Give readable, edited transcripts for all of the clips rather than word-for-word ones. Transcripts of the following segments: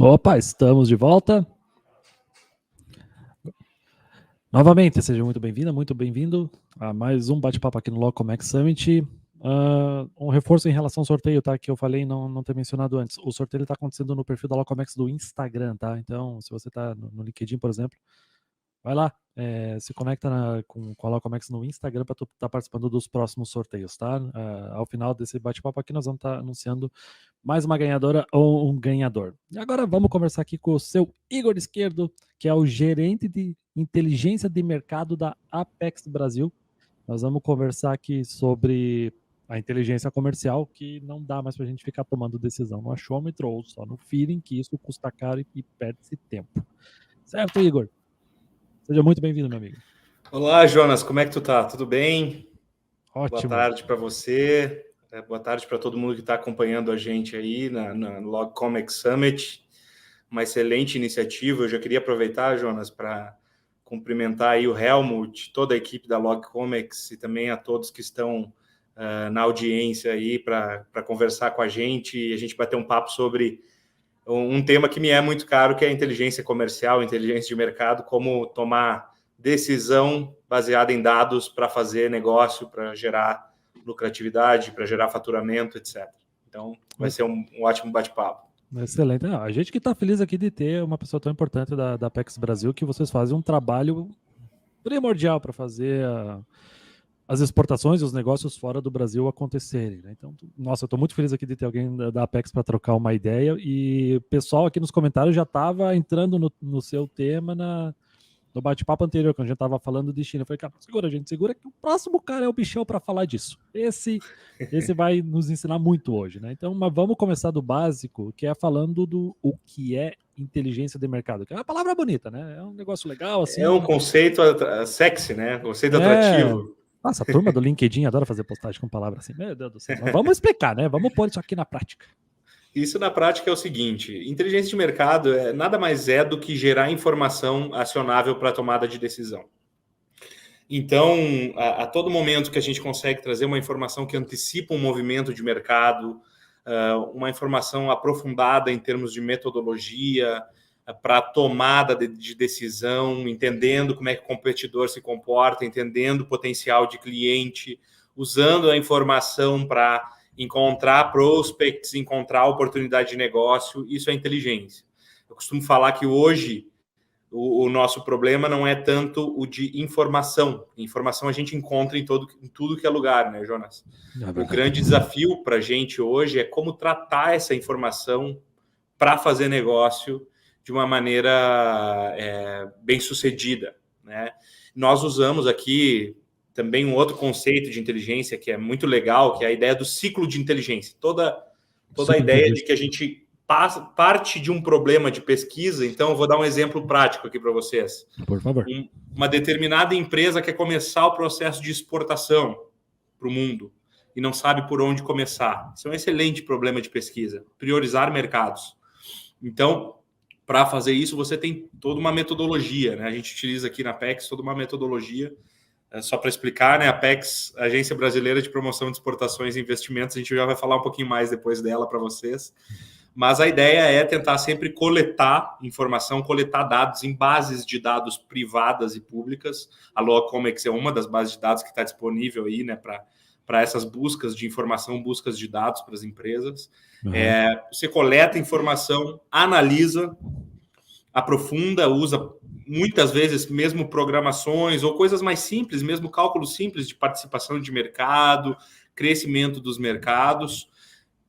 Opa, estamos de volta. Novamente, seja muito bem-vinda, muito bem-vindo a mais um bate-papo aqui no Locomex Summit. Um reforço em relação ao sorteio, tá? Que eu falei não ter mencionado antes. O sorteio está acontecendo no perfil da Locomex do Instagram, tá? Então, se você está no LinkedIn, por exemplo, vai lá, se conecta com a Locomex no Instagram para tu estar participando dos próximos sorteios, tá? Ao final desse bate-papo aqui, nós vamos estar anunciando mais uma ganhadora ou um ganhador. E agora vamos conversar aqui com o seu Igor Esquerdo, que é o gerente de inteligência de mercado da Apex Brasil. Nós vamos conversar aqui sobre a inteligência comercial, que não dá mais para a gente ficar tomando decisão no achômetro ou só no feeling, que isso custa caro e perde-se tempo. Certo, Igor? Seja muito bem-vindo, meu amigo. Olá, Jonas, como é que tu tá? Tudo bem? Ótimo. Boa tarde para você, boa tarde para todo mundo que está acompanhando a gente aí na Logcomex Summit. Uma excelente iniciativa. Eu já queria aproveitar, Jonas, para cumprimentar aí o Helmut, toda a equipe da Logcomex e também a todos que estão na audiência aí para conversar com a gente e a gente bater um papo sobre um tema que me é muito caro, que é a inteligência comercial, inteligência de mercado, como tomar decisão baseada em dados para fazer negócio, para gerar lucratividade, para gerar faturamento, etc. Então, vai ser um ótimo bate-papo. Excelente. A gente que está feliz aqui de ter uma pessoa tão importante da Apex Brasil, que vocês fazem um trabalho primordial para fazer as exportações e os negócios fora do Brasil acontecerem. Né? Então, nossa, eu estou muito feliz aqui de ter alguém da Apex para trocar uma ideia. E o pessoal aqui nos comentários já estava entrando no seu tema no bate-papo anterior, quando a gente estava falando de China. Eu falei, cara, segura que o próximo cara é o bichão para falar disso. Esse vai nos ensinar muito hoje, né? Então, mas vamos começar do básico, que é falando do o que é inteligência de mercado, que é uma palavra bonita, né? É um negócio legal, assim. É um conceito sexy, né? Conceito atrativo. Nossa, a turma do LinkedIn adora fazer postagem com palavra assim. Meu Deus do céu. Mas vamos explicar, né? Vamos pôr isso aqui na prática. Isso na prática é o seguinte: inteligência de mercado nada mais é do que gerar informação acionável para a tomada de decisão. Então, a todo momento que a gente consegue trazer uma informação que antecipa um movimento de mercado, uma informação aprofundada em termos de metodologia, para tomada de decisão, entendendo como é que o competidor se comporta, entendendo o potencial de cliente, usando a informação para encontrar prospects, encontrar oportunidade de negócio, isso é inteligência. Eu costumo falar que hoje o nosso problema não é tanto o de informação. Informação a gente encontra em tudo que é lugar, né, Jonas? O grande desafio para a gente hoje é como tratar essa informação para fazer negócio de uma maneira bem sucedida, né? Nós usamos aqui também um outro conceito de inteligência que é muito legal, que é a ideia do ciclo de inteligência. Toda a ideia de que a gente parte de um problema de pesquisa. Então, eu vou dar um exemplo prático aqui para vocês. Por favor. Uma determinada empresa quer começar o processo de exportação para o mundo e não sabe por onde começar. Isso é um excelente problema de pesquisa. Priorizar mercados. Então, para fazer isso, você tem toda uma metodologia, né? A gente utiliza aqui na Apex toda uma metodologia. Só para explicar, né? A Apex, Agência Brasileira de Promoção de Exportações e Investimentos, a gente já vai falar um pouquinho mais depois dela para vocês. Mas a ideia é tentar sempre coletar informação, coletar dados em bases de dados privadas e públicas. A Locomex é uma das bases de dados que está disponível aí, né, para essas buscas de informação, buscas de dados para as empresas. Uhum. Você coleta informação, analisa, aprofunda, usa muitas vezes mesmo programações ou coisas mais simples, mesmo cálculos simples de participação de mercado, crescimento dos mercados.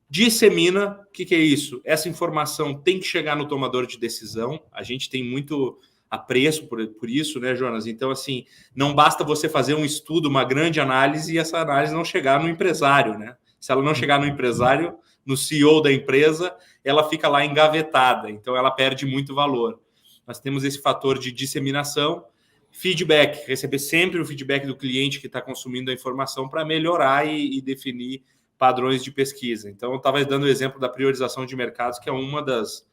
Dissemina, o que é isso? Essa informação tem que chegar no tomador de decisão. A gente tem muito apreço por isso, né, Jonas? Então, assim, não basta você fazer um estudo, uma grande análise e essa análise não chegar no empresário, né? Se ela não chegar no empresário, no CEO da empresa, ela fica lá engavetada. Então, ela perde muito valor. Nós temos esse fator de disseminação, feedback, receber sempre o feedback do cliente que está consumindo a informação para melhorar e definir padrões de pesquisa. Então, eu estava dando o exemplo da priorização de mercados, que é uma das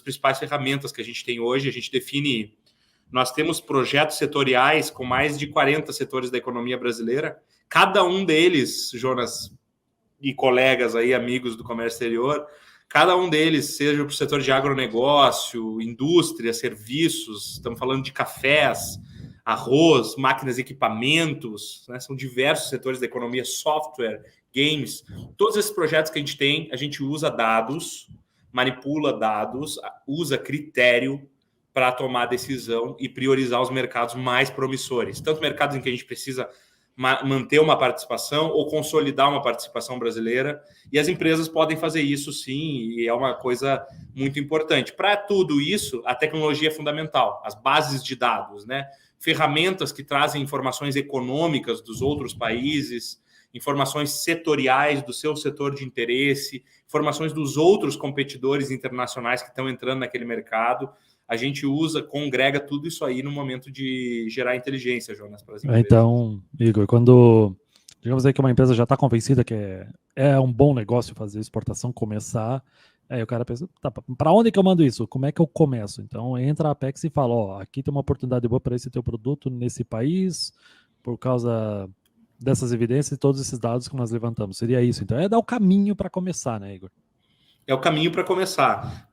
principais ferramentas que a gente tem hoje. A gente define... Nós temos projetos setoriais com mais de 40 setores da economia brasileira. Cada um deles, Jonas e colegas aí, amigos do comércio exterior, cada um deles, seja para o setor de agronegócio, indústria, serviços, estamos falando de cafés, arroz, máquinas e equipamentos, né? São diversos setores da economia, software, games, todos esses projetos que a gente usa dados, manipula dados, usa critério para tomar decisão e priorizar os mercados mais promissores, tanto mercados em que a gente precisa manter uma participação ou consolidar uma participação brasileira, e as empresas podem fazer isso sim, e é uma coisa muito importante. Para tudo isso, a tecnologia é fundamental, as bases de dados, né? Ferramentas que trazem informações econômicas dos outros países, informações setoriais do seu setor de interesse, informações dos outros competidores internacionais que estão entrando naquele mercado. A gente congrega tudo isso aí no momento de gerar inteligência, Jonas, para as empresas. Então, Igor, quando, digamos aí que uma empresa já está convencida que é um bom negócio fazer exportação, começar, aí o cara pensa, tá, para onde que eu mando isso? Como é que eu começo? Então, entra a Apex e fala, ó, aqui tem uma oportunidade boa para esse teu produto nesse país, por causa dessas evidências e todos esses dados que nós levantamos. Seria isso. Então, é dar o caminho para começar, né, Igor? É o caminho para começar.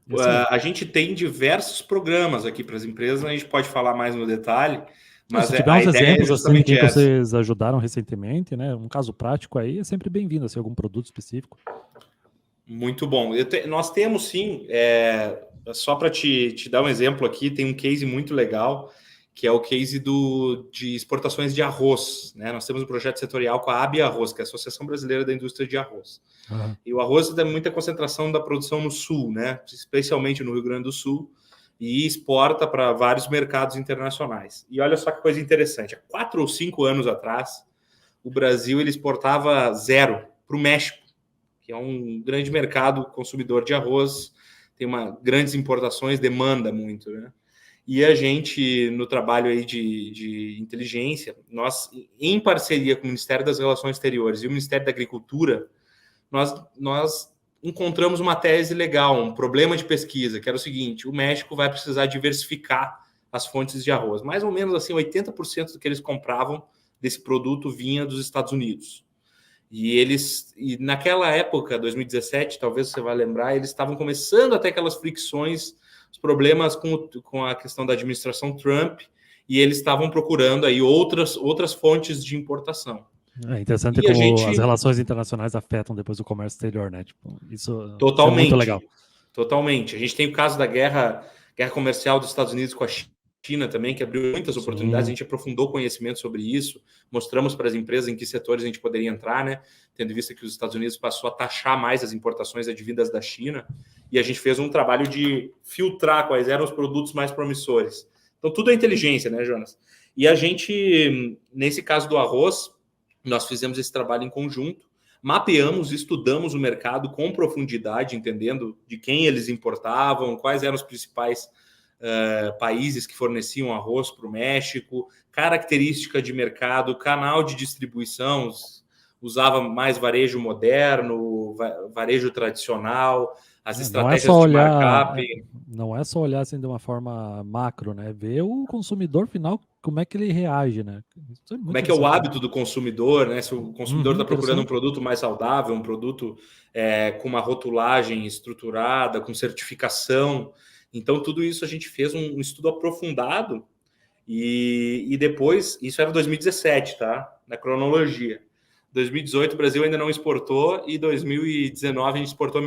A gente tem diversos programas aqui para as empresas, a gente pode falar mais no detalhe, mas se tiver uns exemplos assim que vocês ajudaram recentemente, né? Um caso prático aí é sempre bem-vindo, assim, algum produto específico. Muito bom. Nós temos sim, só para te dar um exemplo aqui, tem um case muito legal, que é o case de exportações de arroz, né? Nós temos um projeto setorial com a AB Arroz, que é a Associação Brasileira da Indústria de Arroz. Uhum. E o arroz tem muita concentração da produção no sul, né? Especialmente no Rio Grande do Sul, e exporta para vários mercados internacionais. E olha só que coisa interessante, há 4 ou 5 anos atrás, o Brasil ele exportava 0 para o México, que é um grande mercado consumidor de arroz, tem grandes importações, demanda muito, né? E a gente, no trabalho aí de inteligência, nós, em parceria com o Ministério das Relações Exteriores e o Ministério da Agricultura, nós encontramos uma tese legal, um problema de pesquisa, que era o seguinte: o México vai precisar diversificar as fontes de arroz. Mais ou menos assim, 80% do que eles compravam desse produto vinha dos Estados Unidos. E naquela época, 2017, talvez você vai lembrar, eles estavam começando a ter aquelas fricções, os problemas com a questão da administração Trump, e eles estavam procurando aí outras fontes de importação. É interessante como as relações internacionais afetam depois o comércio exterior, né? Tipo, isso totalmente, é muito legal. Totalmente. A gente tem o caso da guerra comercial dos Estados Unidos com a China também, que abriu muitas oportunidades. Sim. A gente aprofundou conhecimento sobre isso, mostramos para as empresas em que setores a gente poderia entrar, né? Tendo em vista que os Estados Unidos passou a taxar mais as importações advindas da China, e a gente fez um trabalho de filtrar quais eram os produtos mais promissores. Então, tudo é inteligência, né, Jonas? E a gente, nesse caso do arroz, nós fizemos esse trabalho em conjunto, mapeamos, estudamos o mercado com profundidade, entendendo de quem eles importavam, quais eram os principais países que forneciam arroz para o México, característica de mercado, canal de distribuição, usava mais varejo moderno, varejo tradicional, as estratégias de markup. Não é só olhar assim de uma forma macro, né? Ver o consumidor final, como é que ele reage, né? Como é que é o hábito do consumidor, né? Se o consumidor está procurando um produto mais saudável, um produto com uma rotulagem estruturada, com certificação. Então, tudo isso a gente fez um estudo aprofundado e depois, isso era 2017, tá? Na cronologia. 2018 o Brasil ainda não exportou e 2019 a gente exportou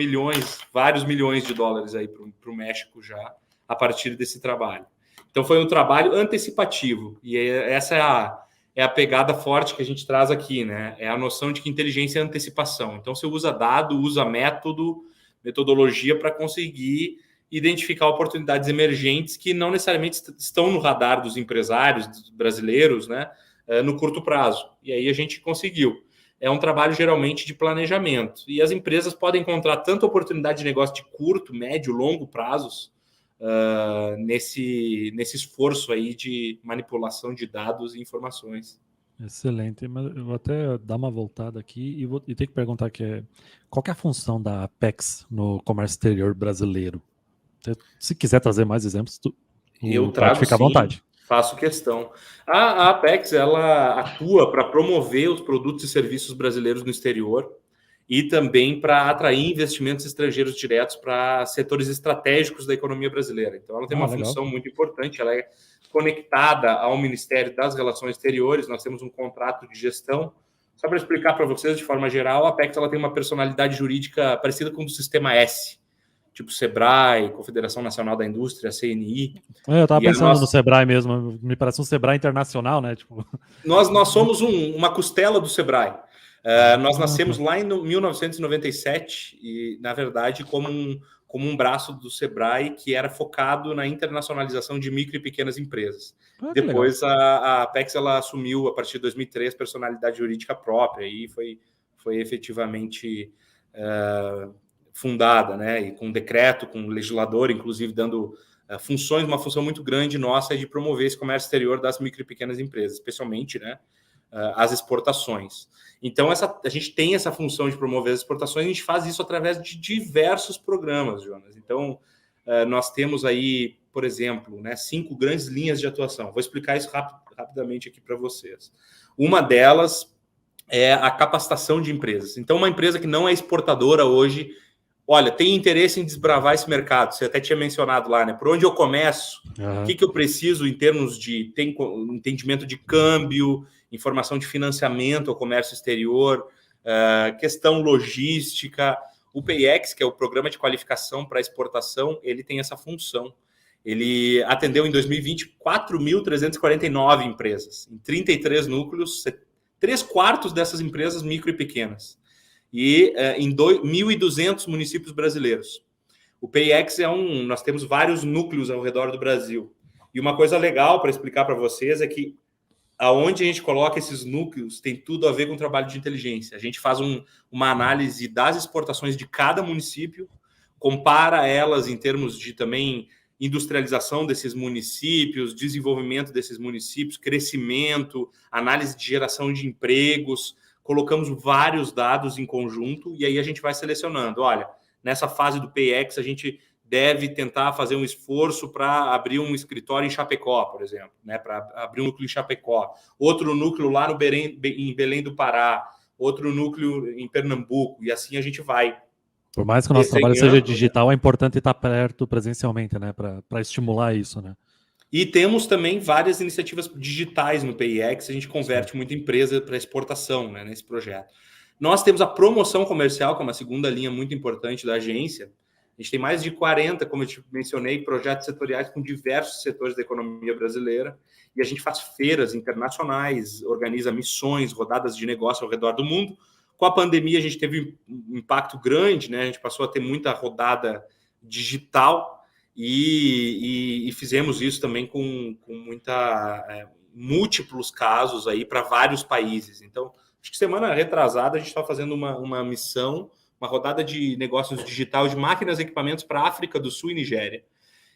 vários milhões de dólares aí para o México já a partir desse trabalho. Então foi um trabalho antecipativo e essa é a pegada forte que a gente traz aqui, né? É a noção de que inteligência é antecipação. Então você usa dado, usa metodologia para conseguir identificar oportunidades emergentes que não necessariamente estão no radar dos empresários brasileiros, né? No curto prazo. E aí a gente conseguiu. É um trabalho geralmente de planejamento. E as empresas podem encontrar tanta oportunidade de negócio de curto, médio, longo prazos nesse esforço aí de manipulação de dados e informações. Excelente. Mas eu vou até dar uma voltada aqui e ter que perguntar qual que é a função da Apex no comércio exterior brasileiro? Se quiser trazer mais exemplos, eu trago, fica à vontade. Faço questão. A Apex ela atua para promover os produtos e serviços brasileiros no exterior e também para atrair investimentos estrangeiros diretos para setores estratégicos da economia brasileira. Então, ela tem uma legal. função muito importante, ela é conectada ao Ministério das Relações Exteriores, nós temos um contrato de gestão. Só para explicar para vocês, de forma geral, a Apex ela tem uma personalidade jurídica parecida com o do Sistema S, tipo Sebrae, Confederação Nacional da Indústria, CNI. Eu estava pensando no Sebrae mesmo, me parece um Sebrae internacional, né? Tipo... Nós somos uma costela do Sebrae. Nós nascemos lá em 1997 e, na verdade, como um braço do Sebrae que era focado na internacionalização de micro e pequenas empresas. Depois, a Apex ela assumiu, a partir de 2003, personalidade jurídica própria e foi efetivamente fundada, né? E com decreto, com legislador, inclusive, dando funções. Uma função muito grande nossa é de promover esse comércio exterior das micro e pequenas empresas, especialmente, né, as exportações. Então, a gente tem essa função de promover as exportações, a gente faz isso através de diversos programas, Jonas. Então, nós temos aí, por exemplo, né, 5 grandes linhas de atuação. Vou explicar isso rapidamente aqui para vocês. Uma delas é a capacitação de empresas. Então, uma empresa que não é exportadora hoje, olha, tem interesse em desbravar esse mercado, você até tinha mencionado lá, né? Por onde eu começo? O que eu preciso em termos de entendimento de câmbio, informação de financiamento ao comércio exterior, questão logística. O PayEx, que é o Programa de Qualificação para Exportação, ele tem essa função. Ele atendeu em 2020 4.349 empresas, em 33 núcleos, 3/4 dessas empresas micro e pequenas, e em 1.200 municípios brasileiros. O PayEx nós temos vários núcleos ao redor do Brasil. E uma coisa legal para explicar para vocês é que aonde a gente coloca esses núcleos tem tudo a ver com o trabalho de inteligência. A gente faz uma análise das exportações de cada município, compara elas em termos de também industrialização desses municípios, desenvolvimento desses municípios, crescimento, análise de geração de empregos. Colocamos vários dados em conjunto e aí a gente vai selecionando. Olha, nessa fase do PayEx, a gente deve tentar fazer um esforço para abrir um escritório em Chapecó, por exemplo, né? Para abrir um núcleo em Chapecó, outro núcleo lá em Belém do Pará, outro núcleo em Pernambuco, e assim a gente vai. Por mais que o nosso trabalho seja digital, é importante estar perto presencialmente, né? Para estimular isso, né? E temos também várias iniciativas digitais no PayEx, a gente converte muita empresa para exportação, né, nesse projeto. Nós temos a promoção comercial, que é uma segunda linha muito importante da agência. A gente tem mais de 40, como eu te mencionei, projetos setoriais com diversos setores da economia brasileira. E a gente faz feiras internacionais, organiza missões, rodadas de negócio ao redor do mundo. Com a pandemia, a gente teve um impacto grande, né? A gente passou a ter muita rodada digital. E fizemos isso também com múltiplos casos aí para vários países. Então, acho que semana retrasada a gente está fazendo uma missão, uma rodada de negócios digital de máquinas e equipamentos para a África do Sul e Nigéria.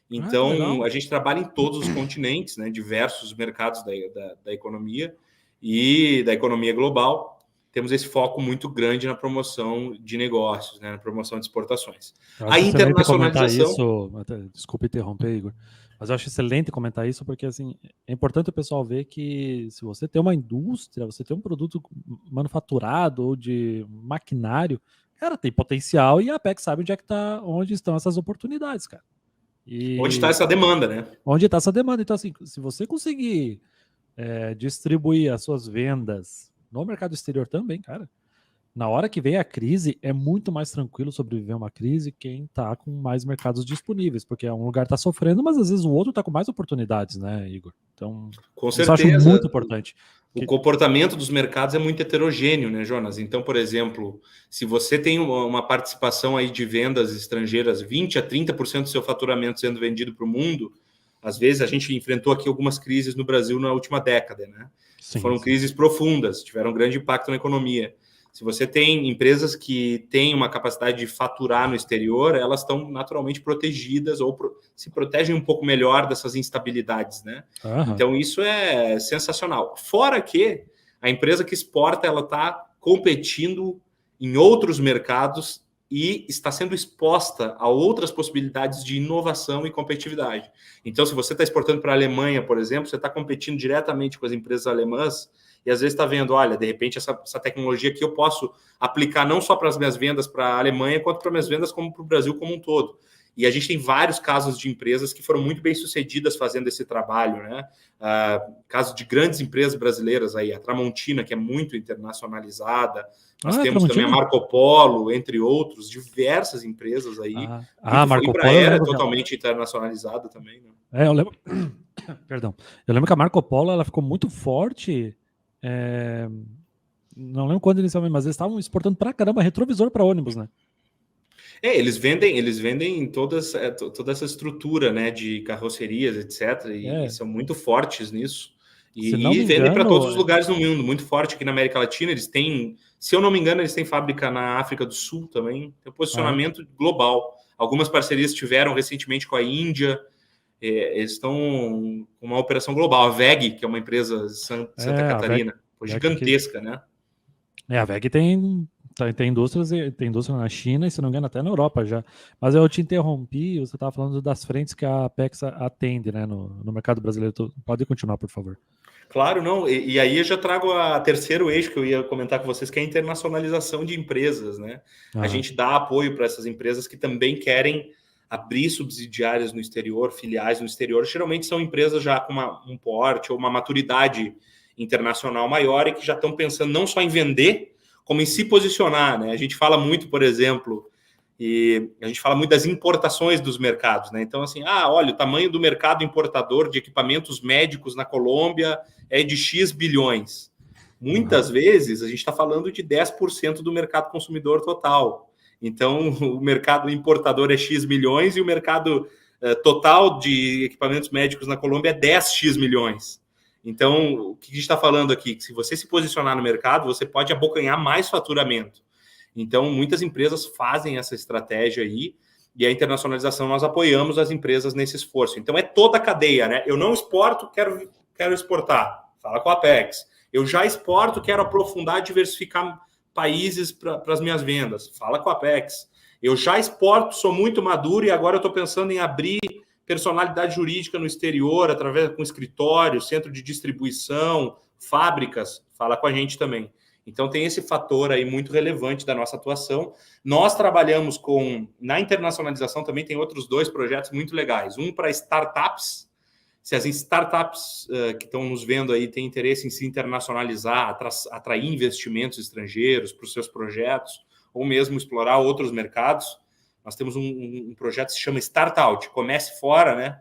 Então, a gente trabalha em todos os continentes, né, diversos mercados da economia e da economia global. Temos esse foco muito grande na promoção de negócios, né, na promoção de exportações. A internacionalização... Desculpe interromper, Igor, mas eu acho excelente comentar isso, porque assim, é importante o pessoal ver que se você tem uma indústria, você tem um produto manufaturado ou de maquinário, cara, tem potencial e a Apex sabe onde estão essas oportunidades, cara. Onde está essa demanda, né? Onde está essa demanda. Então, assim, se você conseguir distribuir as suas vendas no mercado exterior também, cara, na hora que vem a crise, é muito mais tranquilo sobreviver a uma crise quem tá com mais mercados disponíveis, porque um lugar tá sofrendo, mas às vezes o outro tá com mais oportunidades, né, Igor? Então, com certeza, eu acho muito importante. O comportamento dos mercados é muito heterogêneo, né, Jonas? Então, por exemplo, se você tem uma participação aí de vendas estrangeiras, 20% a 30% do seu faturamento sendo vendido para o mundo, às vezes a gente enfrentou aqui algumas crises no Brasil na última década, né? Foram crises profundas, tiveram um grande impacto na economia. Se você tem empresas que têm uma capacidade de faturar no exterior, elas estão naturalmente protegidas ou se protegem um pouco melhor dessas instabilidades, né? Então, isso é sensacional. Fora que a empresa que exporta, ela está competindo em outros mercados e está sendo exposta a outras possibilidades de inovação e competitividade. Então, se você está exportando para a Alemanha, por exemplo, você está competindo diretamente com as empresas alemãs e às vezes está vendo, olha, de repente essa tecnologia aqui eu posso aplicar não só para as minhas vendas para a Alemanha, quanto para as minhas vendas como para o Brasil como um todo. E a gente tem vários casos de empresas que foram muito bem sucedidas fazendo esse trabalho, né? Casos de grandes empresas brasileiras aí, a Tramontina, que é muito internacionalizada, nós temos também a Marco Polo, entre outros, diversas empresas aí. Marco Polo Embraer é totalmente internacionalizada também, né? Eu lembro. Perdão. Eu lembro que a Marco Polo ela ficou muito forte. Não lembro quando inicialmente, mas eles estavam exportando pra caramba retrovisor para ônibus, né? Eles vendem toda essa estrutura, né, de carrocerias, etc. E são muito fortes nisso. E vendem para todos os lugares no mundo, muito forte aqui na América Latina. Eles têm, se eu não me engano, eles têm fábrica na África do Sul também. Tem um posicionamento global. Algumas parcerias tiveram recentemente com a Índia. Eles estão com uma operação global. A VEG, que é uma empresa de Santa Catarina, gigantesca, né? A VEG tem indústria na China e, se não me engano, até na Europa já. Mas eu te interrompi, você estava falando das frentes que a Apex atende, né, no mercado brasileiro. Pode continuar, por favor. Claro, não. E aí eu já trago a terceiro eixo que eu ia comentar com vocês, que é a internacionalização de empresas, né? A gente dá apoio para essas empresas que também querem abrir subsidiárias no exterior, filiais no exterior. Geralmente são empresas já com um porte ou uma maturidade internacional maior e que já estão pensando não só em vender, como em se posicionar, né? A gente fala muito, por exemplo, das importações dos mercados, né? Então, assim, olha, o tamanho do mercado importador de equipamentos médicos na Colômbia é de X bilhões. Muitas vezes a gente está falando de 10% do mercado consumidor total. Então, o mercado importador é X milhões e o mercado total de equipamentos médicos na Colômbia é 10X milhões. Então, o que a gente está falando aqui? Que se você se posicionar no mercado, você pode abocanhar mais faturamento. Então, muitas empresas fazem essa estratégia aí, e a internacionalização nós apoiamos as empresas nesse esforço. Então, é toda a cadeia, né? Eu não exporto, quero exportar. Fala com a Apex. Eu já exporto, quero aprofundar, diversificar países para as minhas vendas. Fala com a Apex. Eu já exporto, sou muito maduro e agora eu estou pensando em abrir personalidade jurídica no exterior, através com escritório, centro de distribuição, fábricas. Fala com a gente também. Então, tem esse fator aí muito relevante da nossa atuação. Nós trabalhamos na internacionalização também tem outros 2 projetos muito legais. Um para startups. Se as startups que estão nos vendo aí têm interesse em se internacionalizar, atrair investimentos estrangeiros para os seus projetos, ou mesmo explorar outros mercados, nós temos um projeto que se chama Startout, comece fora, né?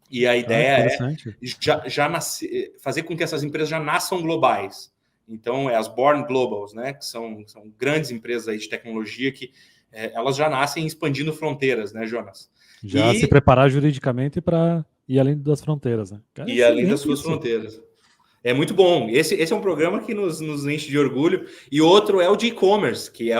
E a ideia é fazer com que essas empresas já nasçam globais. Então, as Born Globals, né? Que são grandes empresas aí de tecnologia que elas já nascem expandindo fronteiras, né, Jonas? Se preparar juridicamente para ir além das fronteiras, né? Cara, e além das suas fronteiras. É muito bom. Esse é um programa que nos enche de orgulho. E outro é o de e-commerce, que é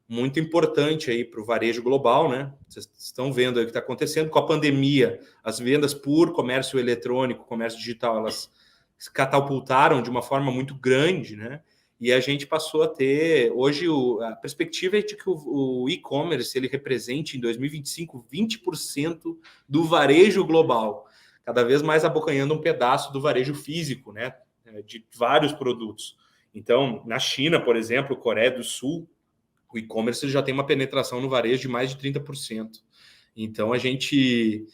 muito importante aí para o varejo global, né? Vocês estão vendo aí o que está acontecendo com a pandemia. As vendas por comércio eletrônico, comércio digital, elas se catapultaram de uma forma muito grande, né? E a gente passou a ter... Hoje, a perspectiva é de que o e-commerce ele represente, em 2025, 20% do varejo global, cada vez mais abocanhando um pedaço do varejo físico, né? De vários produtos. Então, na China, por exemplo, Coreia do Sul, o e-commerce já tem uma penetração no varejo de mais de 30%. Então, a gente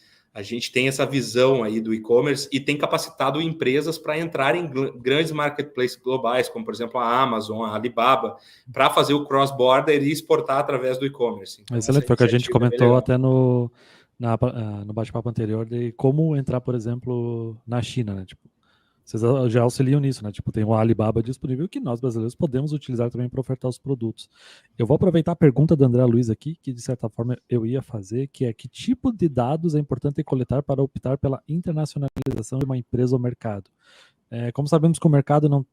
tem essa visão aí do e-commerce e tem capacitado empresas para entrar em grandes marketplaces globais, como, por exemplo, a Amazon, a Alibaba, para fazer o cross-border e exportar através do e-commerce. Então, excelente, foi o que a gente comentou até no bate-papo anterior de como entrar, por exemplo, na China, né? Tipo, vocês já auxiliam nisso, né? Tipo, tem o Alibaba disponível que nós brasileiros podemos utilizar também para ofertar os produtos. Eu vou aproveitar a pergunta do André Luiz aqui, que de certa forma eu ia fazer, que é que tipo de dados é importante coletar para optar pela internacionalização de uma empresa ou mercado? Como sabemos que o mercado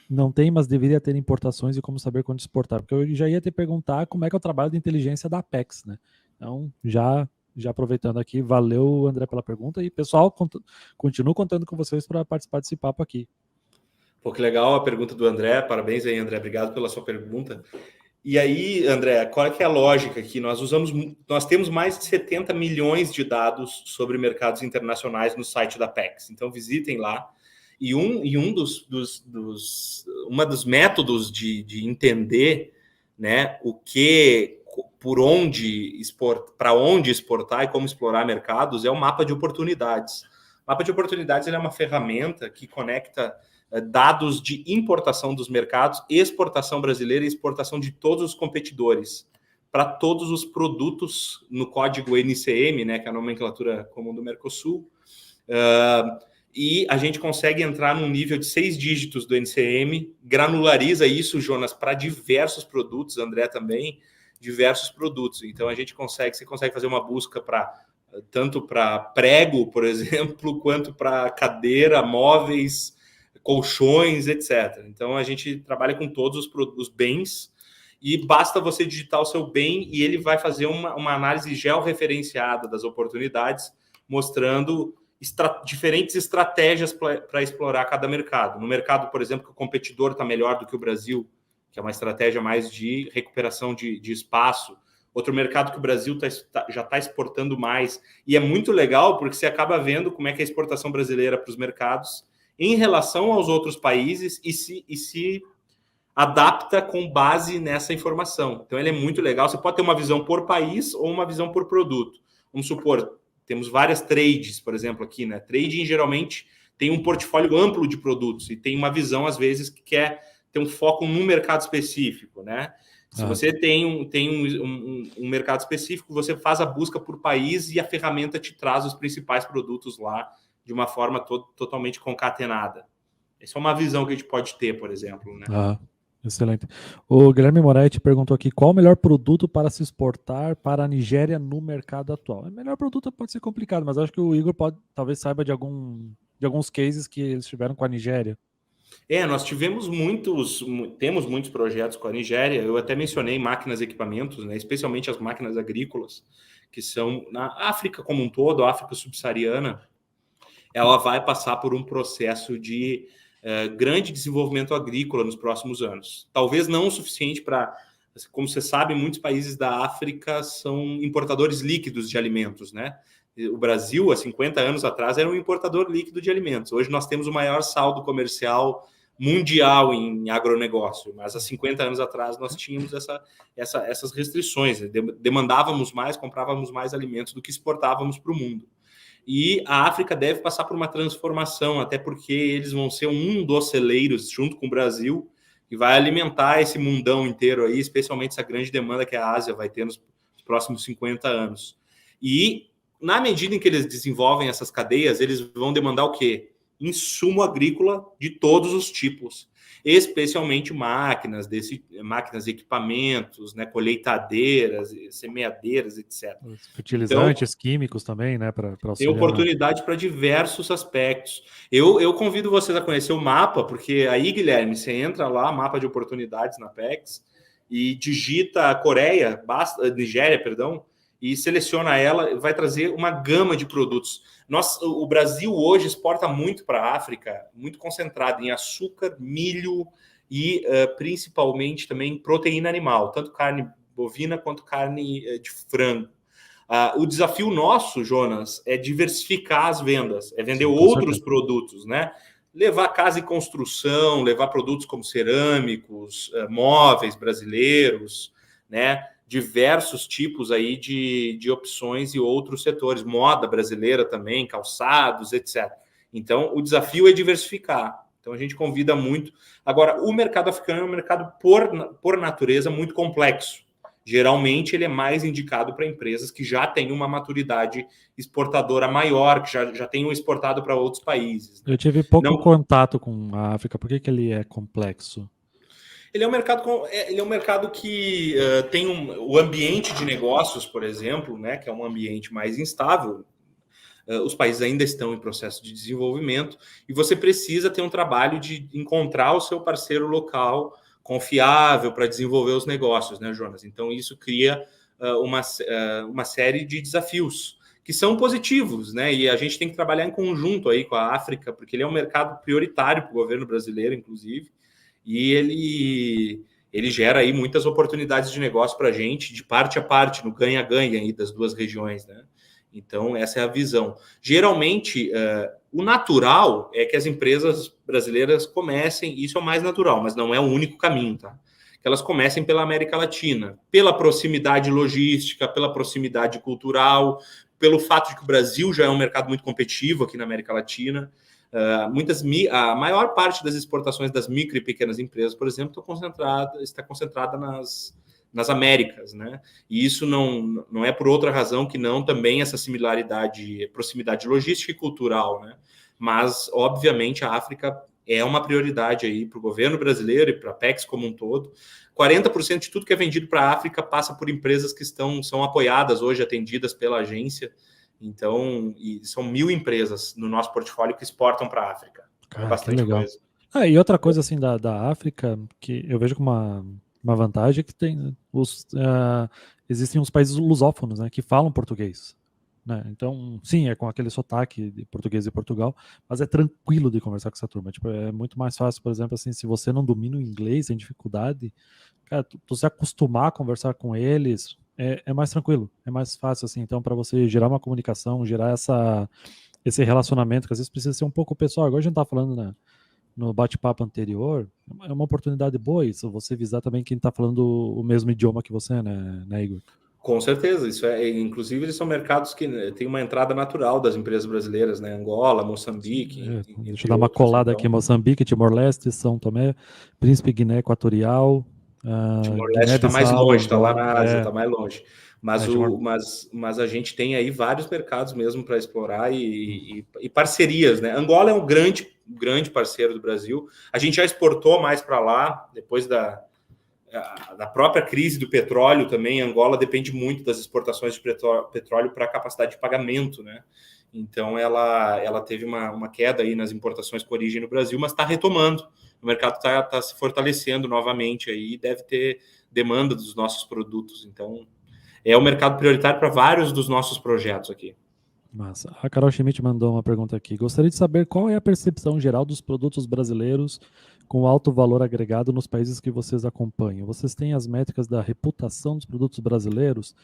não tem, mas deveria ter importações e como saber quando exportar? Porque eu já ia te perguntar como é que é o trabalho de inteligência da Apex, né? Então, já aproveitando aqui, valeu, André, pela pergunta. E, pessoal, continuo contando com vocês para participar desse papo aqui. Pô, que legal a pergunta do André. Parabéns aí, André. Obrigado pela sua pergunta. E aí, André, qual é que é a lógica aqui? Nós temos mais de 70 milhões de dados sobre mercados internacionais no site da PEX. Então, visitem lá. E um dos métodos de entender, né, para onde exportar e como explorar mercados é o mapa de oportunidades. O mapa de oportunidades ele é uma ferramenta que conecta dados de importação dos mercados, exportação brasileira e exportação de todos os competidores para todos os produtos no código NCM, né, que é a nomenclatura comum do Mercosul. E a gente consegue entrar num nível de 6 dígitos do NCM, granulariza isso, Jonas, para diversos produtos, André também, diversos produtos. Então você consegue fazer uma busca tanto para prego, por exemplo, quanto para cadeira, móveis, colchões, etc. Então a gente trabalha com todos os bens e basta você digitar o seu bem e ele vai fazer uma análise georreferenciada das oportunidades, mostrando diferentes estratégias para explorar cada mercado. No mercado, por exemplo, que o competidor está melhor do que o Brasil, que é uma estratégia mais de recuperação de espaço. Outro mercado que o Brasil já está exportando mais. E é muito legal porque você acaba vendo como é que é a exportação brasileira para os mercados em relação aos outros países e se adapta com base nessa informação. Então, ele é muito legal. Você pode ter uma visão por país ou uma visão por produto. Vamos supor, temos várias trades, por exemplo, aqui, né? Trading, geralmente, tem um portfólio amplo de produtos e tem uma visão, às vezes, que quer ter um foco num mercado específico, né? Se você tem um mercado específico, você faz a busca por país e a ferramenta te traz os principais produtos lá de uma forma totalmente concatenada. Essa é uma visão que a gente pode ter, por exemplo, né? Excelente. O Guilherme Moretti perguntou aqui, qual o melhor produto para se exportar para a Nigéria no mercado atual? O melhor produto pode ser complicado, mas acho que o Igor talvez saiba de alguns cases que eles tiveram com a Nigéria. Nós temos muitos projetos com a Nigéria. Eu até mencionei máquinas e equipamentos, né, especialmente as máquinas agrícolas, que são na África como um todo, a África subsaariana, ela vai passar por um processo de grande desenvolvimento agrícola nos próximos anos. Talvez não o suficiente para, como você sabe, muitos países da África são importadores líquidos de alimentos, né? O Brasil, há 50 anos atrás, era um importador líquido de alimentos. Hoje nós temos o maior saldo comercial mundial em agronegócio, mas há 50 anos atrás nós tínhamos essas restrições. Demandávamos mais, comprávamos mais alimentos do que exportávamos para o mundo. E a África deve passar por uma transformação, até porque eles vão ser um dos celeiros, junto com o Brasil, que vai alimentar esse mundão inteiro aí, especialmente essa grande demanda que a Ásia vai ter nos próximos 50 anos. E, na medida em que eles desenvolvem essas cadeias, eles vão demandar o quê? Insumo agrícola de todos os tipos, especialmente máquinas e equipamentos, né, colheitadeiras, semeadeiras, etc. Fertilizantes, então, químicos também, né? Tem oportunidade para diversos aspectos. Eu convido vocês a conhecer o mapa, porque aí, Guilherme, você entra lá, mapa de oportunidades na PEX, e digita Nigéria, e seleciona ela, vai trazer uma gama de produtos. O Brasil hoje exporta muito para a África, muito concentrado em açúcar, milho e principalmente também proteína animal, tanto carne bovina quanto carne de frango. O desafio nosso, Jonas, é diversificar as vendas, é vender outros produtos, né? Levar casa e construção, levar produtos como cerâmicos, móveis brasileiros, né? Diversos tipos aí de opções e outros setores, moda brasileira também, calçados, etc. Então, o desafio é diversificar. Então, a gente convida muito. Agora, o mercado africano é um mercado, por natureza, muito complexo. Geralmente, ele é mais indicado para empresas que já têm uma maturidade exportadora maior, que já tenham exportado para outros países. Né? Eu tive pouco contato com a África. Por que ele é complexo? Ele é um mercado que tem o ambiente de negócios, por exemplo, né, que é um ambiente mais instável. Os países ainda estão em processo de desenvolvimento e você precisa ter um trabalho de encontrar o seu parceiro local confiável para desenvolver os negócios, né, Jonas? Então, isso cria uma série de desafios que são positivos, né? E a gente tem que trabalhar em conjunto aí com a África, porque ele é um mercado prioritário para o governo brasileiro, inclusive, e ele ele gera aí muitas oportunidades de negócio para a gente, de parte a parte, no ganha-ganha aí das duas regiões, né? Então, essa é a visão. Geralmente, o natural é que as empresas brasileiras comecem, isso é o mais natural, mas não é o único caminho, tá? Que elas comecem pela América Latina, pela proximidade logística, pela proximidade cultural, pelo fato de que o Brasil já é um mercado muito competitivo aqui na América Latina. A maior parte das exportações das micro e pequenas empresas, por exemplo, está concentrada nas Américas, né? E isso não é por outra razão que não também essa similaridade, proximidade logística e cultural, né? Mas, obviamente, a África é uma prioridade aí para o governo brasileiro e para a Apex como um todo. 40% de tudo que é vendido para a África passa por empresas que são apoiadas hoje, atendidas pela agência. Então, são 1.000 empresas no nosso portfólio que exportam para a África. É bastante coisa. E outra coisa assim da África, que eu vejo como uma vantagem, é que tem existem os países lusófonos, né, que falam português. Né? Então, sim, é com aquele sotaque de português de Portugal, mas é tranquilo de conversar com essa turma. Tipo, é muito mais fácil, por exemplo, assim, se você não domina o inglês, tem dificuldade, cara, tu se acostumar a conversar com eles é mais tranquilo, é mais fácil, assim. Então, para você gerar uma comunicação, gerar esse relacionamento, que às vezes precisa ser um pouco pessoal. Agora a gente tá falando, né, no bate-papo anterior, é uma oportunidade boa isso, você visar também quem está falando o mesmo idioma que você, né, Igor? Com certeza, inclusive eles são mercados que têm uma entrada natural das empresas brasileiras, né? Angola, Moçambique. Deixa eu dar uma colada aqui: Moçambique, Timor-Leste, São Tomé, Príncipe, Guiné Equatorial, Timor-Leste está mais longe, está lá na Ásia, está mais longe. Mas a gente tem aí vários mercados mesmo para explorar e parcerias, né? Angola é um grande parceiro do Brasil. A gente já exportou mais para lá, depois da própria crise do petróleo também. Angola depende muito das exportações de petróleo para a capacidade de pagamento, né? Então ela teve uma queda aí nas importações com origem no Brasil, mas está retomando. O mercado está se fortalecendo novamente aí e deve ter demanda dos nossos produtos. Então, é o mercado prioritário para vários dos nossos projetos aqui. Massa. A Carol Schmidt mandou uma pergunta aqui. Gostaria de saber qual é a percepção geral dos produtos brasileiros com alto valor agregado nos países que vocês acompanham. Vocês têm as métricas da reputação dos produtos brasileiros?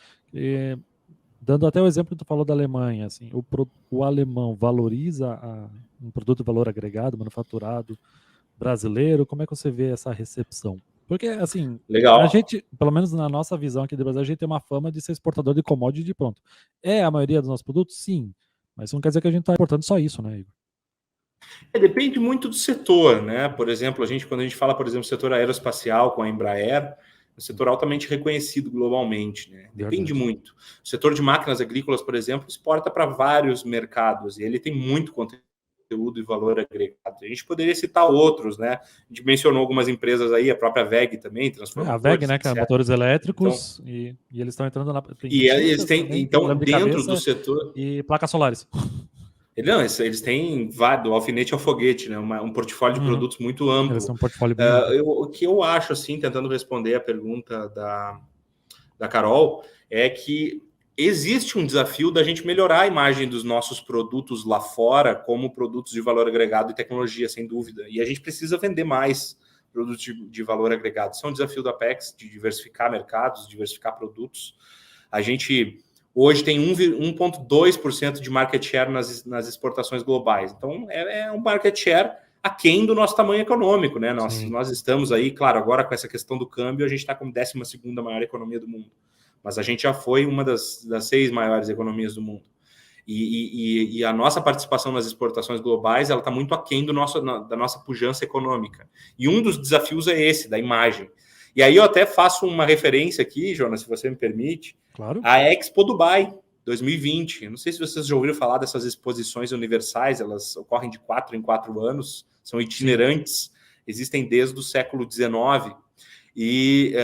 Dando até o exemplo que tu falou da Alemanha, assim, o alemão valoriza um produto de valor agregado, manufaturado, brasileiro? Como é que você vê essa recepção? Porque, assim, legal, a gente, pelo menos na nossa visão aqui do Brasil, a gente tem uma fama de ser exportador de commodity de pronto. É a maioria dos nossos produtos? Sim. Mas isso não quer dizer que a gente está importando só isso, né, Igor? Depende muito do setor, né? Por exemplo, quando a gente fala, por exemplo, do setor aeroespacial com a Embraer, é um setor altamente reconhecido globalmente, né? Depende muito. O setor de máquinas agrícolas, por exemplo, exporta para vários mercados e ele tem muito conteúdo e valor agregado. A gente poderia citar outros, né? A gente mencionou algumas empresas aí, a própria WEG também, transformadores. A WEG, né, que é motores elétricos, então, e eles estão entrando na... E eles têm, também, então, dentro do setor... E placas solares. Não, eles têm do alfinete ao foguete, né? Um portfólio de produtos muito amplo. Eles têm um portfólio bem amplo. O que eu acho, assim, tentando responder a pergunta da Carol, é que existe um desafio da gente melhorar a imagem dos nossos produtos lá fora como produtos de valor agregado e tecnologia, sem dúvida. E a gente precisa vender mais produtos de valor agregado. Isso é um desafio da Apex, de diversificar mercados, diversificar produtos. A gente... Hoje tem 1,2% de market share nas exportações globais. Então, é um market share aquém do nosso tamanho econômico, né? Nós estamos aí, claro, agora com essa questão do câmbio, a gente está como 12ª maior economia do mundo. Mas a gente já foi uma das 6 maiores economias do mundo. E a nossa participação nas exportações globais, ela está muito aquém da nossa pujança econômica. E um dos desafios é esse, da imagem. E aí eu até faço uma referência aqui, Jonas, se você me permite, claro. A Expo Dubai 2020. Eu não sei se vocês já ouviram falar dessas exposições universais, elas ocorrem de 4 em 4 anos, são itinerantes, existem desde o século XIX. E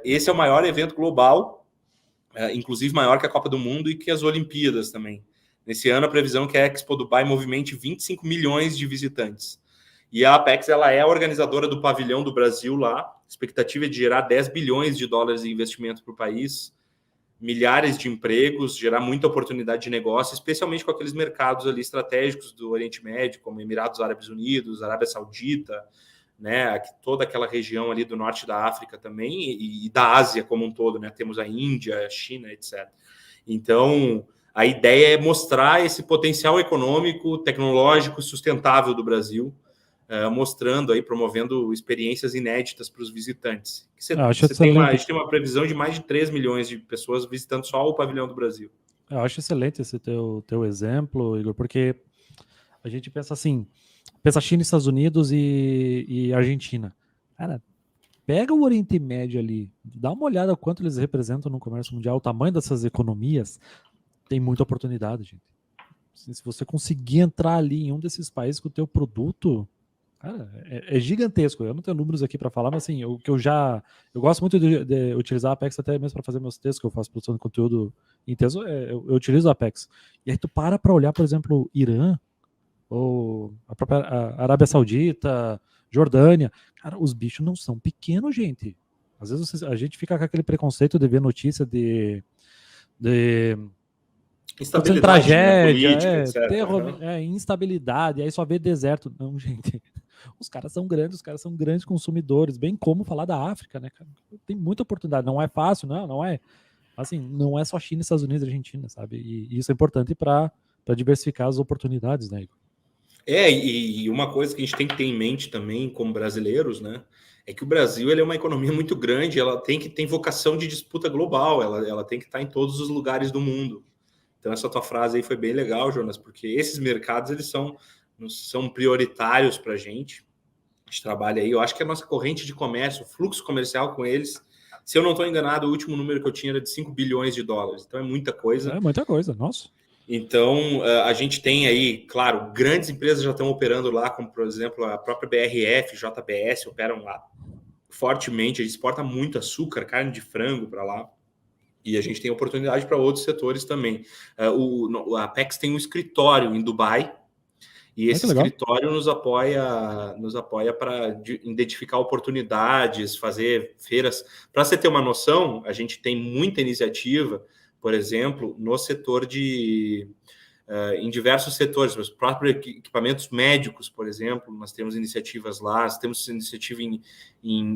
esse é o maior evento global, inclusive maior que a Copa do Mundo e que as Olimpíadas também. Nesse ano, a previsão é que a Expo Dubai movimente 25 milhões de visitantes. E a Apex, ela é a organizadora do pavilhão do Brasil lá. A expectativa é de gerar 10 bilhões de dólares de investimento para o país, milhares de empregos, gerar muita oportunidade de negócio, especialmente com aqueles mercados ali estratégicos do Oriente Médio, como Emirados Árabes Unidos, Arábia Saudita, né? Toda aquela região ali do norte da África também e da Ásia como um todo, né? Temos a Índia, a China, etc. Então, a ideia é mostrar esse potencial econômico, tecnológico, sustentável do Brasil, mostrando aí, promovendo experiências inéditas para os visitantes. A gente tem uma previsão de mais de 3 milhões de pessoas visitando só o pavilhão do Brasil. Eu acho excelente esse teu exemplo, Igor, porque a gente pensa assim, pensa China, Estados Unidos e Argentina. Cara, pega o Oriente Médio ali, dá uma olhada quanto eles representam no comércio mundial, o tamanho dessas economias, tem muita oportunidade, gente. Se você conseguir entrar ali em um desses países com o teu produto, cara, é gigantesco. Eu não tenho números aqui para falar, mas assim, eu gosto muito de utilizar a Apex até mesmo para fazer meus textos, que eu faço produção de conteúdo em texto, eu utilizo a Apex. E aí tu para olhar, por exemplo, Irã, ou a própria Arábia Saudita, Jordânia. Cara, os bichos não são pequenos, gente. Às vezes a gente fica com aquele preconceito de ver notícia de tragédia, política, instabilidade, aí só vê deserto. Não, gente. Os caras são grandes consumidores, bem como falar da África, né, cara? Tem muita oportunidade, não é fácil, não é. Assim, não é só China, Estados Unidos e Argentina, sabe? E isso é importante para diversificar as oportunidades, né, Igor? E uma coisa que a gente tem que ter em mente também, como brasileiros, né, é que o Brasil ele é uma economia muito grande, ela tem vocação de disputa global, ela tem que estar em todos os lugares do mundo. Então essa tua frase aí foi bem legal, Jonas, porque esses mercados eles são prioritários para a gente trabalha aí. Eu acho que a nossa corrente de comércio, o fluxo comercial com eles, se eu não estou enganado, o último número que eu tinha era de 5 bilhões de dólares. Então é muita coisa. É muita coisa, nossa. Então, a gente tem aí, claro, grandes empresas já estão operando lá, como, por exemplo, a própria BRF, JBS, operam lá fortemente. A gente exporta muito açúcar, carne de frango para lá. E a gente tem oportunidade para outros setores também. A Apex tem um escritório em Dubai, e esse escritório nos apoia para identificar oportunidades, fazer feiras. Para você ter uma noção, a gente tem muita iniciativa, por exemplo, no setor em diversos setores, os próprios equipamentos médicos, por exemplo, nós temos iniciativas lá, nós temos iniciativa em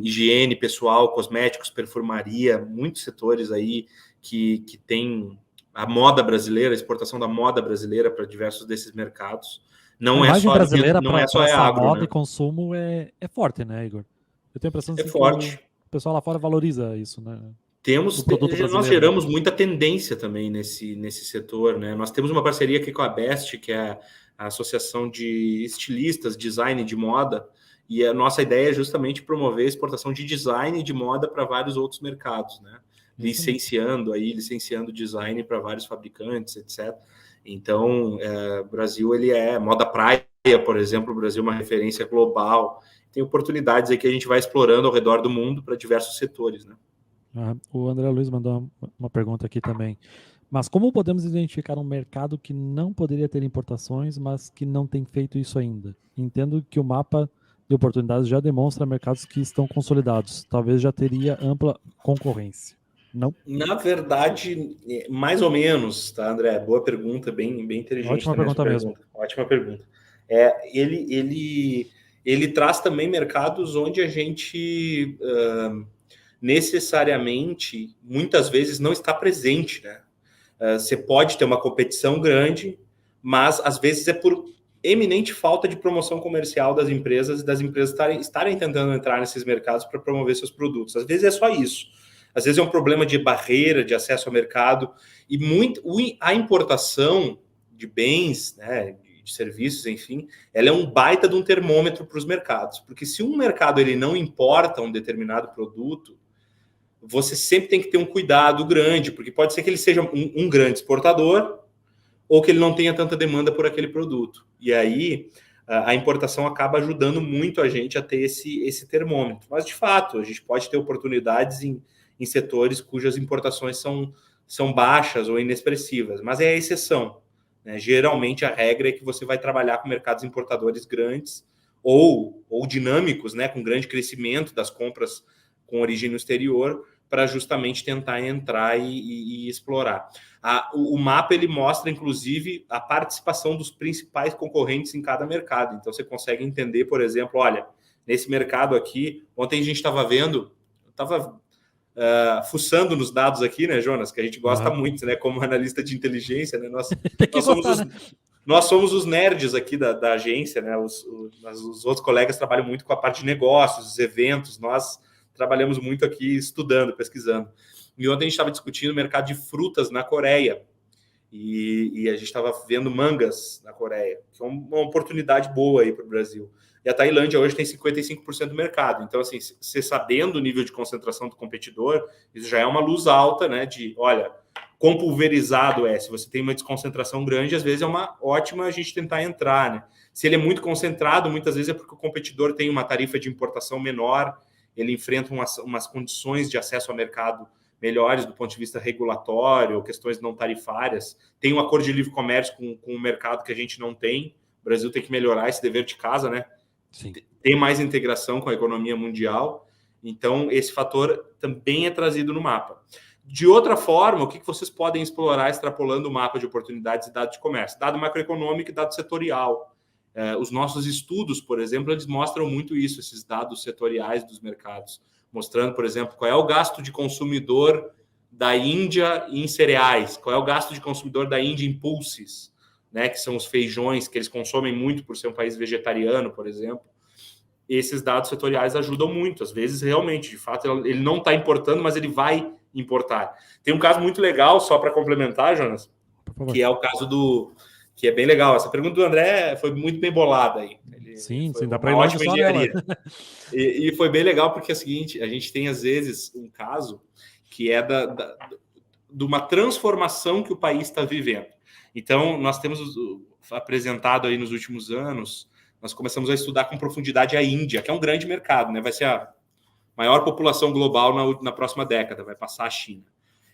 higiene pessoal, cosméticos, perfumaria, muitos setores aí que tem a moda brasileira, a exportação da moda brasileira para diversos desses mercados. Não é só brasileira para agro, moda, né? E consumo é forte, né, Igor? Eu tenho a impressão assim, forte. Que o pessoal lá fora valoriza isso, né? Nós geramos muita tendência também nesse setor, né? Nós temos uma parceria aqui com a Best, que é a Associação de Estilistas, Design de Moda, e a nossa ideia é justamente promover a exportação de design de moda para vários outros mercados, né? Licenciando design para vários fabricantes, etc. Então, o Brasil, ele é moda praia, por exemplo, o Brasil é uma referência global. Tem oportunidades aí que a gente vai explorando ao redor do mundo para diversos setores, né? O André Luiz mandou uma pergunta aqui também. Mas como podemos identificar um mercado que não poderia ter importações, mas que não tem feito isso ainda? Entendo que o mapa de oportunidades já demonstra mercados que estão consolidados. Talvez já teria ampla concorrência. Não? Na verdade, mais ou menos, tá, André? Boa pergunta, bem inteligente. Ótima pergunta mesmo. Ótima pergunta. Ele traz também mercados onde a gente necessariamente, muitas vezes, não está presente, né? Você pode ter uma competição grande, mas às vezes é por eminente falta de promoção comercial das empresas e das empresas estarem tentando entrar nesses mercados para promover seus produtos. Às vezes é só isso. Às vezes é um problema de barreira, de acesso ao mercado, e a importação de bens, né, de serviços, enfim, ela é um baita de um termômetro para os mercados, porque se um mercado ele não importa um determinado produto, você sempre tem que ter um cuidado grande, porque pode ser que ele seja um grande exportador ou que ele não tenha tanta demanda por aquele produto. E aí a importação acaba ajudando muito a gente a ter esse termômetro. Mas, de fato, a gente pode ter oportunidades em setores cujas importações são baixas ou inexpressivas, mas é a exceção, né? Geralmente a regra é que você vai trabalhar com mercados importadores grandes ou dinâmicos, né, com grande crescimento das compras com origem no exterior, para justamente tentar entrar e explorar. O mapa ele mostra, inclusive, a participação dos principais concorrentes em cada mercado. Então, você consegue entender, por exemplo, olha, nesse mercado aqui. Ontem a gente estava vendo, estava fuçando nos dados aqui, né, Jonas, que a gente gosta muito, né, como analista de inteligência, né, nós somos os nerds aqui da agência, né, os outros colegas trabalham muito com a parte de negócios, os eventos, nós trabalhamos muito aqui estudando, pesquisando. E ontem a gente estava discutindo o mercado de frutas na Coreia, e a gente estava vendo mangas na Coreia, que é uma oportunidade boa aí para o Brasil. E a Tailândia hoje tem 55% do mercado. Então, assim, você sabendo o nível de concentração do competidor, isso já é uma luz alta, né? De, olha, quão pulverizado é. Se você tem uma desconcentração grande, às vezes é uma ótima a gente tentar entrar, né? Se ele é muito concentrado, muitas vezes é porque o competidor tem uma tarifa de importação menor, ele enfrenta umas condições de acesso ao mercado melhores do ponto de vista regulatório, questões não tarifárias. Tem um acordo de livre comércio com o mercado que a gente não tem. O Brasil tem que melhorar esse dever de casa, né? Sim. Tem mais integração com a economia mundial. Então, esse fator também é trazido no mapa. De outra forma, o que vocês podem explorar extrapolando o mapa de oportunidades e dados de comércio? Dado macroeconômico e dado setorial. Os nossos estudos, por exemplo, eles mostram muito isso, esses dados setoriais dos mercados. Mostrando, por exemplo, qual é o gasto de consumidor da Índia em cereais, qual é o gasto de consumidor da Índia em pulses, né, que são os feijões, que eles consomem muito por ser um país vegetariano, por exemplo. Esses dados setoriais ajudam muito. Às vezes, realmente, de fato, ele não está importando, mas ele vai importar. Tem um caso muito legal, só para complementar, Jonas, que é o caso que é bem legal. Essa pergunta do André foi muito bem bolada aí. Sim, dá para ir longe só nela. E foi bem legal porque é o seguinte, a gente tem, às vezes, um caso que é de uma transformação que o país está vivendo. Então, nós temos apresentado aí nos últimos anos, nós começamos a estudar com profundidade a Índia, que é um grande mercado, né? Vai ser a maior população global na próxima década, vai passar a China.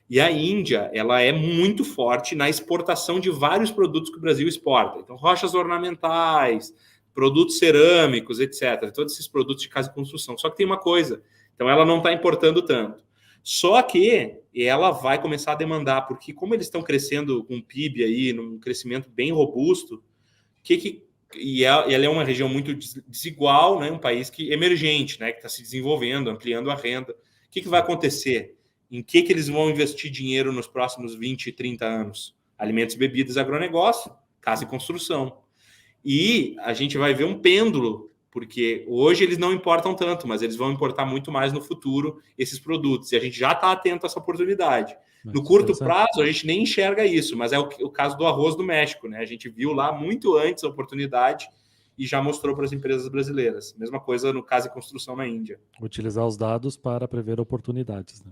E a Índia, ela é muito forte na exportação de vários produtos que o Brasil exporta. Então, rochas ornamentais, produtos cerâmicos, etc. Todos esses produtos de casa e construção. Só que tem uma coisa, então ela não está importando tanto. Só que ela vai começar a demandar, porque como eles estão crescendo com um PIB aí, num crescimento bem robusto, e ela é uma região muito desigual, né? Um país emergente, né? Que está se desenvolvendo, ampliando a renda. O que vai acontecer? Em que eles vão investir dinheiro nos próximos 20, 30 anos? Alimentos, bebidas, agronegócio, casa e construção. E a gente vai ver um pêndulo, porque hoje eles não importam tanto, mas eles vão importar muito mais no futuro esses produtos. E a gente já está atento a essa oportunidade. No curto prazo, a gente nem enxerga isso, mas é o caso do arroz do México, né? A gente viu lá muito antes a oportunidade e já mostrou para as empresas brasileiras. Mesma coisa no casa e construção na Índia. Utilizar os dados para prever oportunidades, né?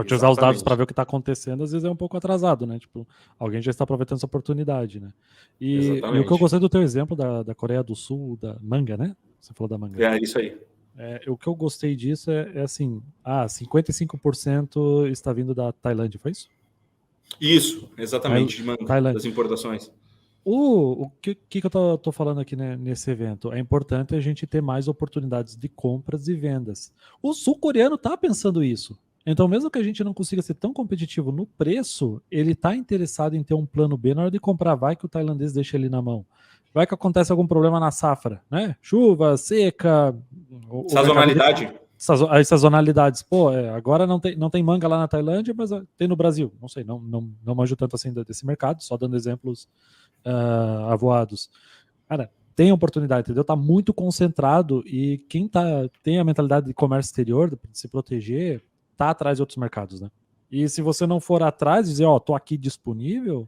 Utilizar os dados para ver o que está acontecendo, às vezes é um pouco atrasado, né? Tipo, alguém já está aproveitando essa oportunidade, né? E o que eu gostei do teu exemplo da Coreia do Sul, da manga, né? Você falou da manga. É isso aí. O que eu gostei disso é assim, 55% está vindo da Tailândia, foi isso? Isso, exatamente, de manga, das importações. O que eu tô falando aqui, né, nesse evento? É importante a gente ter mais oportunidades de compras e vendas. O sul-coreano está pensando isso. Então, mesmo que a gente não consiga ser tão competitivo no preço, ele está interessado em ter um plano B na hora de comprar. Vai que o tailandês deixa ele na mão. Vai que acontece algum problema na safra, né? Chuva, seca... Sazonalidade. As sazonalidades. Pô, agora não tem manga lá na Tailândia, mas tem no Brasil. Não sei, não manjo tanto assim desse mercado, só dando exemplos avoados. Cara, tem oportunidade, entendeu? Tá muito concentrado e quem tem a mentalidade de comércio exterior, de se proteger... tá atrás de outros mercados, né? E se você não for atrás, dizer, tô aqui disponível,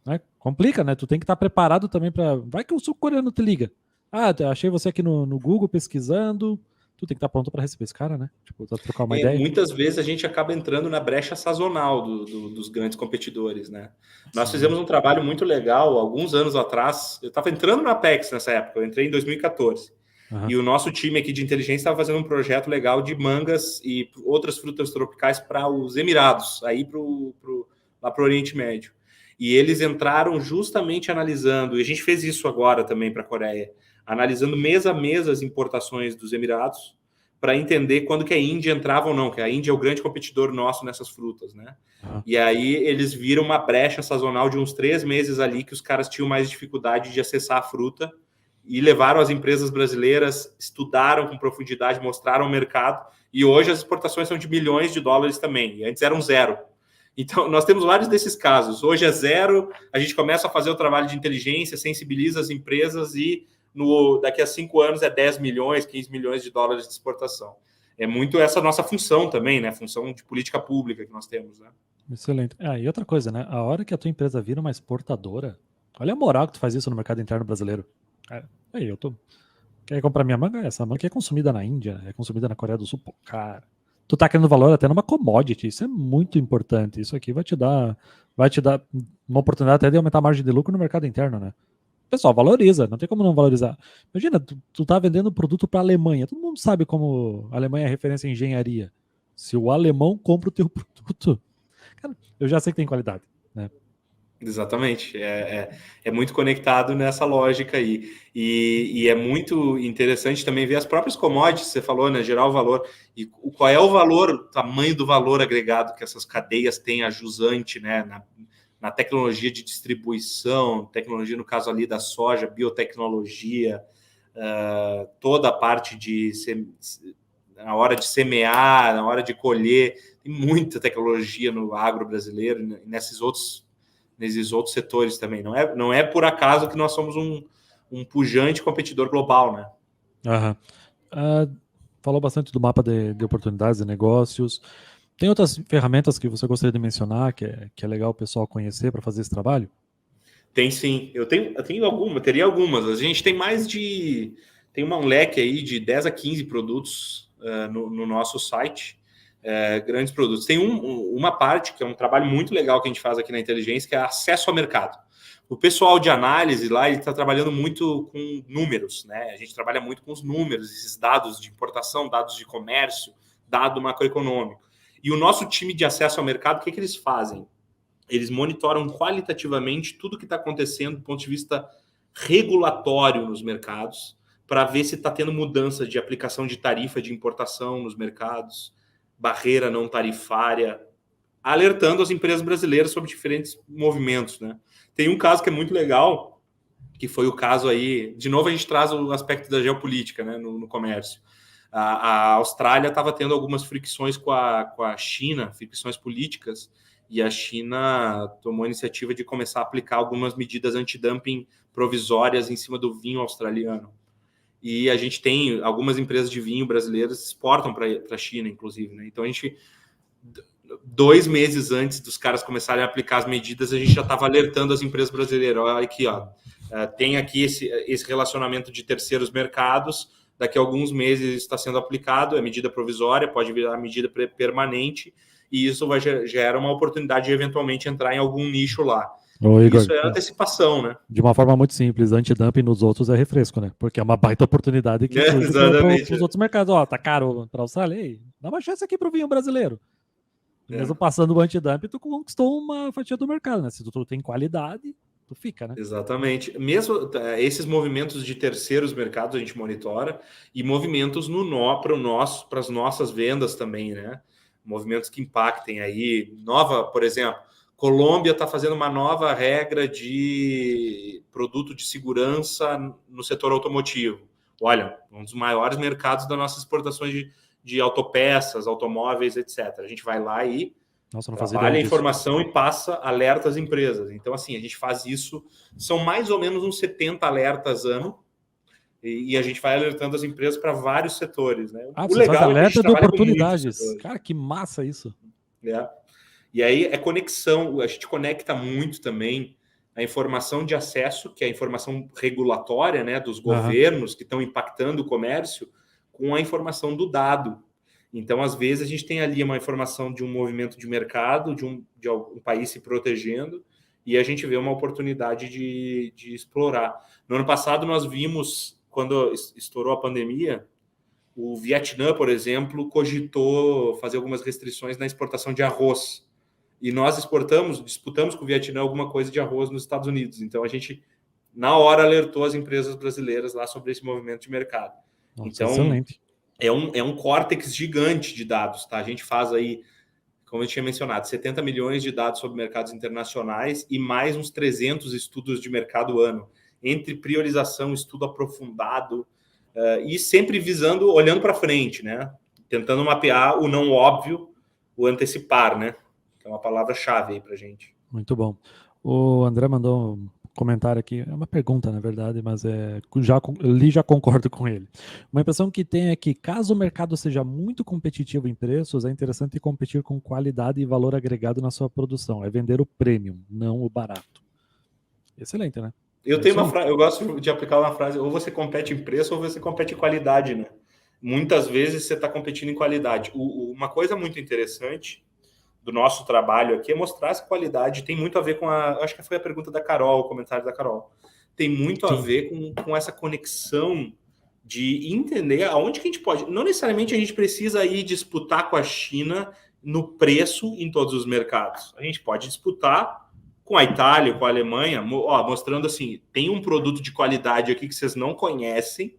né? Complica, né? Tu tem que estar preparado também para... Vai que o sul-coreano te liga. Achei você aqui no Google pesquisando, tu tem que estar pronto para receber esse cara, né? Tipo, trocar uma ideia. Muitas vezes a gente acaba entrando na brecha sazonal dos grandes competidores, né? Nós fizemos um trabalho muito legal, alguns anos atrás, eu estava entrando na Apex nessa época, eu entrei em 2014. Uhum. E o nosso time aqui de inteligência estava fazendo um projeto legal de mangas e outras frutas tropicais para os Emirados, aí lá para o Oriente Médio. E eles entraram justamente analisando, e a gente fez isso agora também para a Coreia, analisando mês a mês as importações dos Emirados para entender quando que a Índia entrava ou não, que a Índia é o grande competidor nosso nessas frutas, né? Uhum. E aí eles viram uma brecha sazonal de uns 3 meses ali que os caras tinham mais dificuldade de acessar a fruta e levaram as empresas brasileiras, estudaram com profundidade, mostraram o mercado, e hoje as exportações são de milhões de dólares também, e antes eram zero. Então, nós temos vários desses casos. Hoje é zero, a gente começa a fazer o trabalho de inteligência, sensibiliza as empresas e daqui a 5 anos é 10 milhões, 15 milhões de dólares de exportação. É muito essa nossa função também, né? Função de política pública que nós temos, né? Excelente. E outra coisa, né? A hora que a tua empresa vira uma exportadora, olha a moral que tu faz isso no mercado interno brasileiro. Aí, quer comprar minha manga? Essa manga aqui é consumida na Índia, é consumida na Coreia do Sul. Pô, cara, tu tá querendo valor até numa commodity, isso é muito importante. Isso aqui vai te dar uma oportunidade até de aumentar a margem de lucro no mercado interno, né? O pessoal valoriza, não tem como não valorizar. Imagina, tu tá vendendo produto para a Alemanha. Todo mundo sabe como a Alemanha é referência em engenharia. Se o alemão compra o teu produto, cara, eu já sei que tem qualidade, né? Exatamente, é muito conectado nessa lógica aí, e é muito interessante também ver as próprias commodities, você falou, né, gerar o valor, e qual é o valor, o tamanho do valor agregado que essas cadeias têm a jusante, né, na tecnologia de distribuição, tecnologia no caso ali da soja, biotecnologia, toda a parte na hora de semear, na hora de colher, tem muita tecnologia no agro brasileiro, e nesses outros setores também. Não é por acaso que nós somos um pujante competidor global, né? Falou bastante do mapa de oportunidades de negócios. Tem outras ferramentas que você gostaria de mencionar que é legal o pessoal conhecer para fazer esse trabalho? Tem sim. Eu tenho algumas, teria algumas. A gente tem tem um leque aí de 10 a 15 produtos no nosso site. Grandes produtos. Tem uma parte que é um trabalho muito legal que a gente faz aqui na Inteligência, que é acesso ao mercado. O pessoal de análise lá, ele está trabalhando muito com números, né? A gente trabalha muito com os números, esses dados de importação, dados de comércio, dado macroeconômico. E o nosso time de acesso ao mercado, o que eles fazem? Eles monitoram qualitativamente tudo que está acontecendo do ponto de vista regulatório nos mercados, para ver se está tendo mudança de aplicação de tarifa de importação nos mercados, barreira não tarifária, alertando as empresas brasileiras sobre diferentes movimentos, né? Tem um caso que é muito legal, que foi o caso aí, de novo a gente traz o aspecto da geopolítica, né, no comércio. A Austrália estava tendo algumas fricções com a China, fricções políticas, e a China tomou a iniciativa de começar a aplicar algumas medidas antidumping provisórias em cima do vinho australiano. E a gente tem algumas empresas de vinho brasileiras que exportam para a China, inclusive, né? Então a gente, 2 meses antes dos caras começarem a aplicar as medidas, a gente já estava alertando as empresas brasileiras. Olha aqui, ó, tem aqui esse relacionamento de terceiros mercados, daqui a alguns meses está sendo aplicado, é medida provisória, pode virar medida permanente, e isso gera uma oportunidade de eventualmente entrar em algum nicho lá. Igor, isso é antecipação, né? De uma forma muito simples, antidumping nos outros é refresco, né? Porque é uma baita oportunidade que surge para os outros mercados. Ó, tá caro para a Austrália, aí, dá uma chance aqui pro vinho brasileiro. Mesmo passando o antidumping, tu conquistou uma fatia do mercado, né? Se tu tem qualidade, tu fica, né? Exatamente. Mesmo esses movimentos de terceiros mercados a gente monitora, e movimentos para as nossas vendas também, né? Movimentos que impactem aí. Por exemplo, Colômbia está fazendo uma nova regra de produto de segurança no setor automotivo. Olha, um dos maiores mercados das nossas exportações de autopeças, automóveis, etc. A gente vai lá e trabalha a informação e passa alerta às empresas. Então, assim, a gente faz isso, são mais ou menos uns 70 alertas ano, e a gente vai alertando as empresas para vários setores, né? O legal faz alerta de oportunidades. Cara, que massa isso. E aí é conexão, a gente conecta muito também a informação de acesso, que é a informação regulatória, né, dos governos que estão impactando o comércio, com a informação do dado. Então, às vezes, a gente tem ali uma informação de um movimento de mercado, de algum país se protegendo, e a gente vê uma oportunidade de explorar. No ano passado, nós vimos, quando estourou a pandemia, o Vietnã, por exemplo, cogitou fazer algumas restrições na exportação de arroz. E nós disputamos com o Vietnã alguma coisa de arroz nos Estados Unidos. Então, a gente, na hora, alertou as empresas brasileiras lá sobre esse movimento de mercado. Nossa, então, excelente. É um córtex gigante de dados, tá? A gente faz aí, como eu tinha mencionado, 70 milhões de dados sobre mercados internacionais e mais uns 300 estudos de mercado ano. entre priorização, estudo aprofundado, e sempre visando, olhando para frente, né? Tentando mapear o não óbvio, o antecipar, né? Que é uma palavra-chave aí para a gente. Muito bom. O André mandou um comentário aqui, é uma pergunta, na verdade, mas já concordo com ele. Uma impressão que tem é que, caso o mercado seja muito competitivo em preços, é interessante competir com qualidade e valor agregado na sua produção. É vender o premium, não o barato. Excelente, né? Eu tenho uma frase, eu gosto de aplicar uma frase: ou você compete em preço ou você compete em qualidade, né? Muitas vezes você está competindo em qualidade. Uma coisa muito interessante do nosso trabalho aqui é mostrar essa qualidade. Tem muito a ver com acho que foi a pergunta da Carol, o comentário da Carol. Tem muito a ver com essa conexão de entender aonde que a gente pode. Não necessariamente a gente precisa ir disputar com a China no preço em todos os mercados. A gente pode disputar com a Itália, com a Alemanha, mostrando assim, tem um produto de qualidade aqui que vocês não conhecem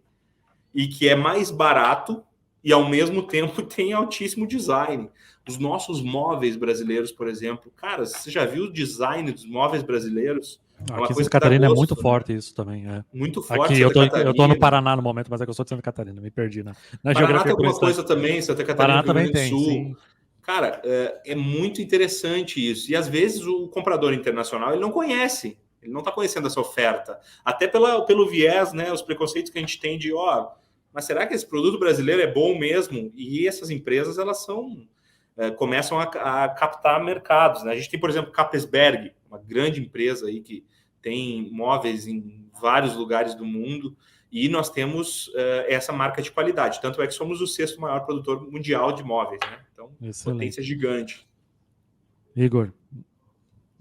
e que é mais barato e, ao mesmo tempo, tem altíssimo design. Os nossos móveis brasileiros, por exemplo, cara, você já viu o design dos móveis brasileiros? Aqui em Santa Catarina é muito forte, né? Isso também. Muito forte. Aqui eu tô no Paraná no momento, mas é que eu sou de Santa Catarina, me perdi na Paraná tem alguma coisa também, Santa Catarina, Paraná também tem, sim. Cara, é muito interessante isso. E às vezes o comprador internacional ele não conhece, ele não está conhecendo essa oferta. Até pelo viés, né? Os preconceitos que a gente tem de, mas será que esse produto brasileiro é bom mesmo? E essas empresas, elas começam a captar mercados, né? A gente tem, por exemplo, Capesberg, uma grande empresa aí que tem móveis em vários lugares do mundo, e nós temos essa marca de qualidade. Tanto é que somos o 6º maior produtor mundial de móveis, né? Então, excelente. Potência gigante. Igor,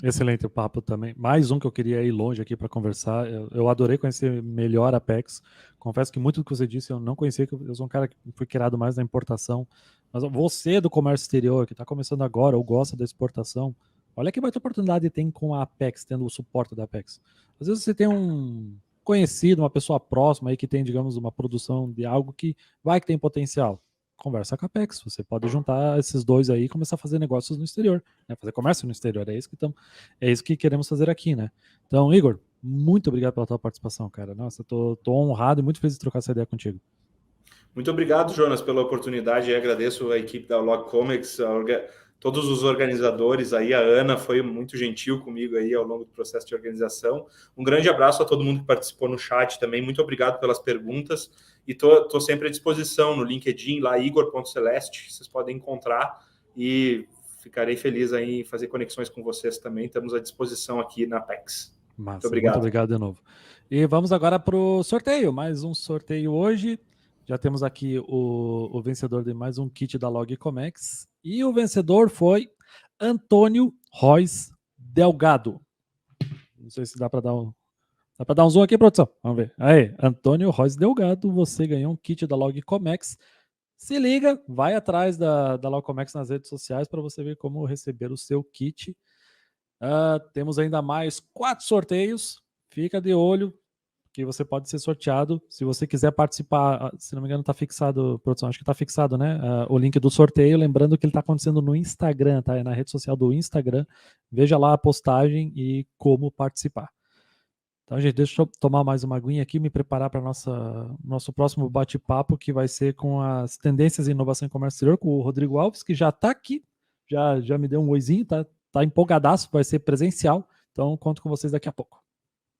excelente o papo também. Mais um que eu queria ir longe aqui para conversar. Eu adorei conhecer melhor a Apex. Confesso que muito do que você disse eu não conhecia, que eu sou um cara que fui criado mais na importação. Mas você do comércio exterior, que está começando agora ou gosta da exportação, olha que baita oportunidade tem com a Apex, tendo o suporte da Apex. Às vezes você tem um conhecido, uma pessoa próxima aí que tem, digamos, uma produção de algo que que tem potencial. Conversa com a Apex, você pode juntar esses dois aí e começar a fazer negócios no exterior, né? Fazer comércio no exterior, é isso que queremos fazer aqui, né? Então, Igor, muito obrigado pela tua participação, cara. Nossa, tô honrado e muito feliz de trocar essa ideia contigo. Muito obrigado, Jonas, pela oportunidade. Eu agradeço a equipe da Log Comics, todos os organizadores aí. A Ana foi muito gentil comigo aí ao longo do processo de organização. Um grande abraço a todo mundo que participou no chat também. Muito obrigado pelas perguntas. E tô sempre à disposição no LinkedIn, lá igor.celeste. Vocês podem encontrar e ficarei feliz aí em fazer conexões com vocês também. Estamos à disposição aqui na Apex. Massa, muito obrigado. Muito obrigado de novo. E vamos agora para o sorteio. Mais um sorteio hoje. Já temos aqui o vencedor de mais um kit da Log Comex. E o vencedor foi Antônio Rois Delgado. Não sei se dá para dar um zoom aqui, produção. Vamos ver. Aí, Antônio Rois Delgado, você ganhou um kit da Log Comex. Se liga, vai atrás da Log Comex nas redes sociais para você ver como receber o seu kit. Temos ainda mais 4 sorteios. Fica de olho, que você pode ser sorteado. Se você quiser participar, se não me engano, está fixado, produção, acho que está fixado, né? O link do sorteio, lembrando que ele está acontecendo no Instagram, tá? É na rede social do Instagram. Veja lá a postagem e como participar. Então, gente, deixa eu tomar mais uma aguinha aqui, me preparar para nosso próximo bate-papo, que vai ser com as tendências em inovação em comércio exterior, com o Rodrigo Alves, que já está aqui, já me deu um oizinho, tá empolgadaço, vai ser presencial. Então, conto com vocês daqui a pouco.